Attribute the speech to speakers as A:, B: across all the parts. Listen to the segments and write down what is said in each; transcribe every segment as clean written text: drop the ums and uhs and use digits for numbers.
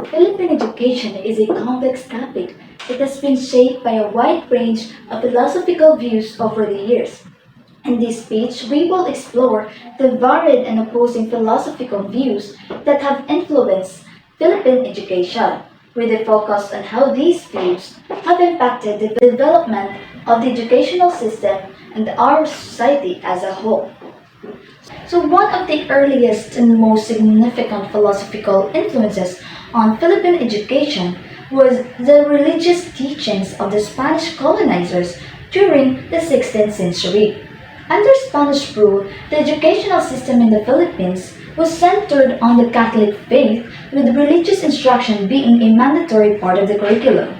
A: Philippine education is a complex topic that has been shaped by a wide range of philosophical views over the years. In this speech, we will explore the varied and opposing philosophical views that have influenced Philippine education, with a focus on how these views have impacted the development of the educational system and our society as a whole. So, one of the earliest and most significant philosophical influences on Philippine education was the religious teachings of the Spanish colonizers during the 16th century. Under Spanish rule, the educational system in the Philippines was centered on the Catholic faith, with religious instruction being a mandatory part of the curriculum.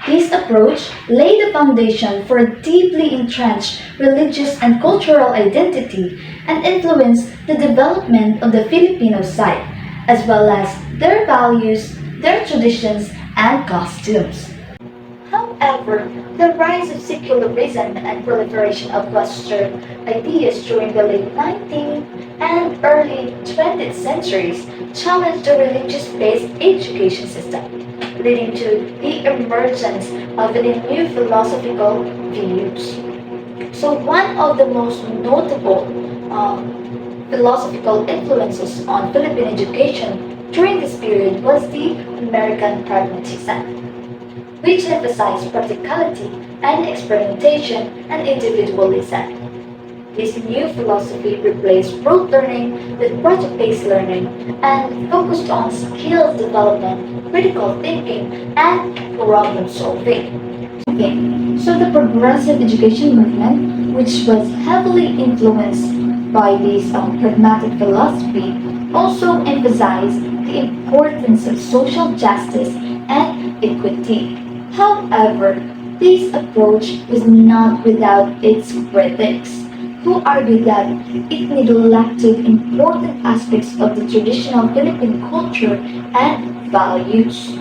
A: This approach laid the foundation for a deeply entrenched religious and cultural identity and influenced the development of the Filipino side, as well as their values, their traditions, and costumes. However, the rise of secularism and proliferation of Western ideas during the late 19th and early 20th centuries challenged the religious-based education system, leading to the emergence of the new philosophical views. So one of the most notable philosophical influences on Philippine education during this period was the American pragmatism, which emphasized practicality and experimentation and individualism. This new philosophy replaced rote learning with project-based learning and focused on skills development, critical thinking, and problem solving. Okay, so the progressive education movement, which was heavily influenced by this pragmatic philosophy, also emphasized the importance of social justice and equity. However, this approach was not without its critics, who argued that it neglected important aspects of the traditional Philippine culture and values.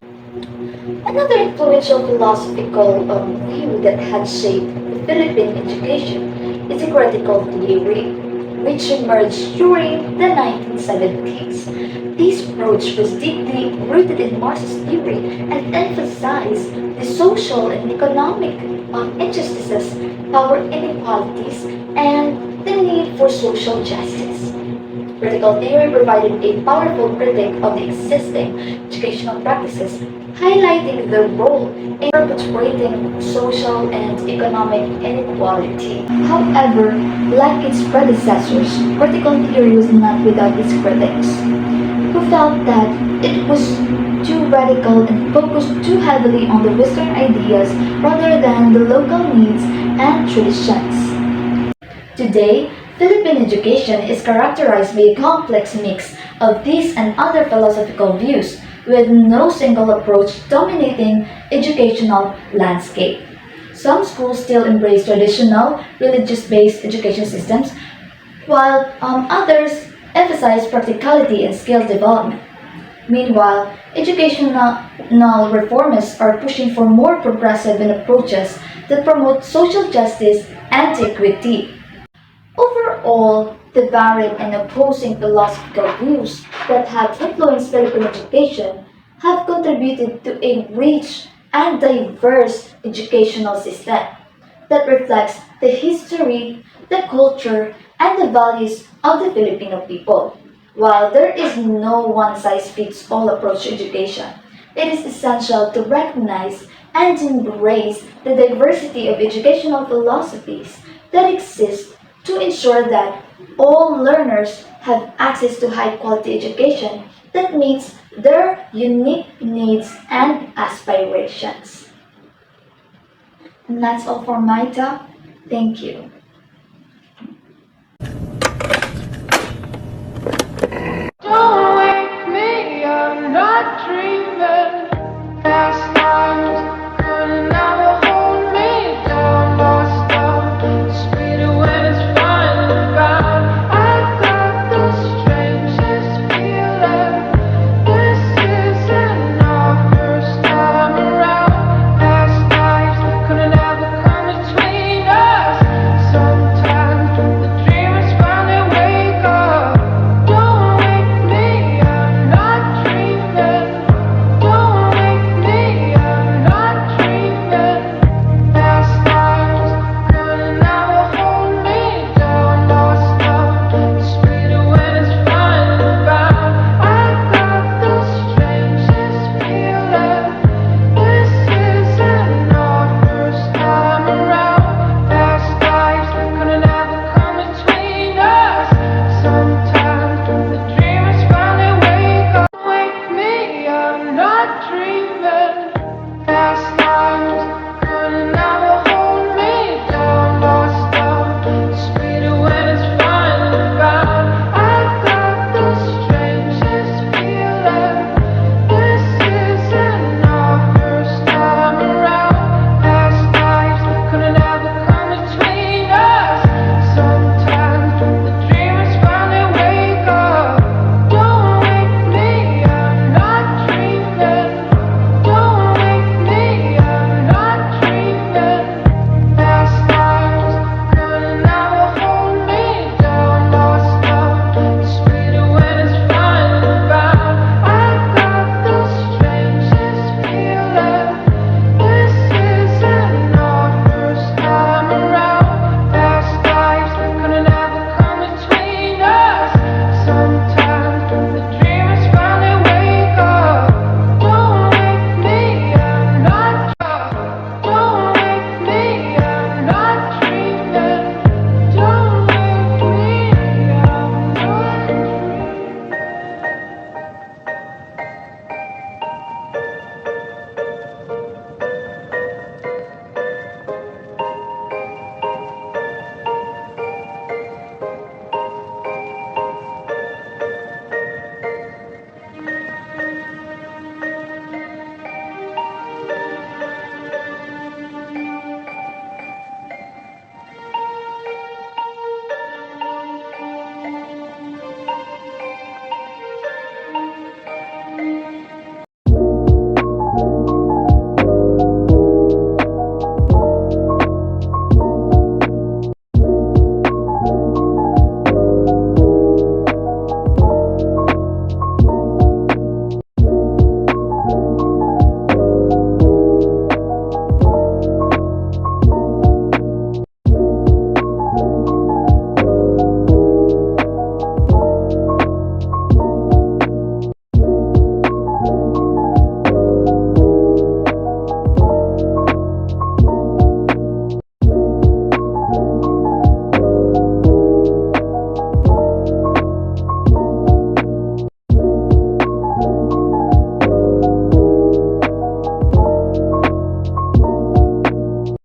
A: Another influential philosophical view that had shaped the Philippine education is the critical theory, which emerged during the 1970s. This approach was deeply rooted in Marxist theory and emphasized the social and economic injustices, power inequalities, and the need for social justice. Critical theory provided a powerful critique of the existing educational practices, highlighting their role in perpetuating social and economic inequality. However, like its predecessors, critical theory was not without its critics, who felt that it was too radical and focused too heavily on the Western ideas rather than the local needs and traditions. Today, Philippine education is characterized by a complex mix of these and other philosophical views, with no single approach dominating educational landscape. Some schools still embrace traditional religious-based education systems, while others emphasize practicality and skills development. Meanwhile, educational reformists are pushing for more progressive approaches that promote social justice and equity. Overall, the varied and opposing philosophical views that have influenced Philippine education have contributed to a rich and diverse educational system that reflects the history, the culture, and the values of the Filipino people. While there is no one-size-fits-all approach to education, it is essential to recognize and embrace the diversity of educational philosophies that exist to ensure that all learners have access to high-quality education that meets their unique needs and aspirations. And that's all for my talk. Thank you.